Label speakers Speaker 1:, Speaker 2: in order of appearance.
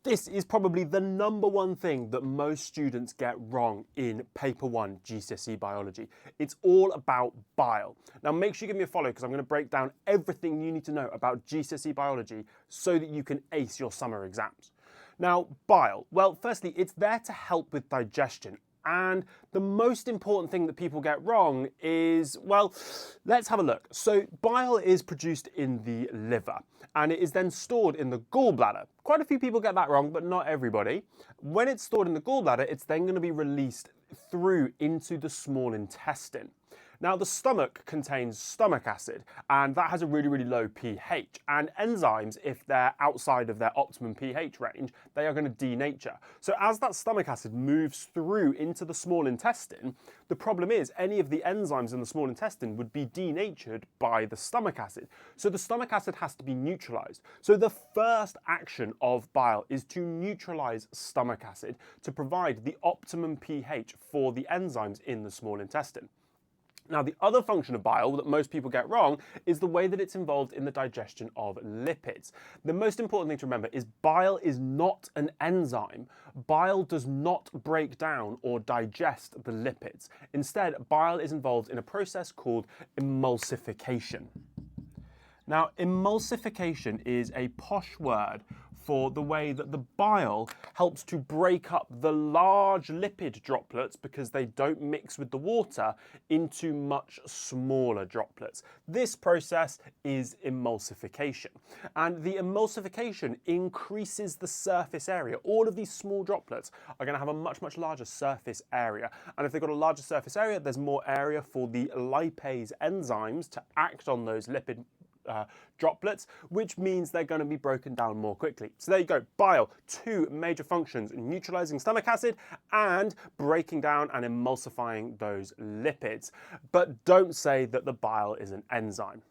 Speaker 1: This is probably the number one thing that most students get wrong in Paper 1 GCSE Biology. It's all about bile. Now make sure you give me a follow because I'm going to break down everything you need to know about GCSE Biology so that you can ace your summer exams. Now bile, well firstly it's there to help with digestion. And the most important thing that people get wrong is, well, let's have a look. So bile is produced in the liver and it is then stored in the gallbladder. Quite a few people get that wrong, but not everybody. When it's stored in the gallbladder, it's then going to be released through into the small intestine. Now the stomach contains stomach acid and that has a really, really low pH, and enzymes, if they're outside of their optimum pH range, they are going to denature. So as that stomach acid moves through into the small intestine, the problem is any of the enzymes in the small intestine would be denatured by the stomach acid. So the stomach acid has to be neutralized. So the first action of bile is to neutralize stomach acid to provide the optimum pH for the enzymes in the small intestine. Now, the other function of bile that most people get wrong is the way that it's involved in the digestion of lipids. The most important thing to remember is bile is not an enzyme. Bile does not break down or digest the lipids. Instead, bile is involved in a process called emulsification. Now, emulsification is a posh word for the way that the bile helps to break up the large lipid droplets, because they don't mix with the water, into much smaller droplets. This process is emulsification. And the emulsification increases the surface area. All of these small droplets are going to have a much, much larger surface area. And if they've got a larger surface area, there's more area for the lipase enzymes to act on those lipid droplets, which means they're going to be broken down more quickly. So there you go, bile, two major functions: neutralizing stomach acid and breaking down and emulsifying those lipids. But don't say that the bile is an enzyme.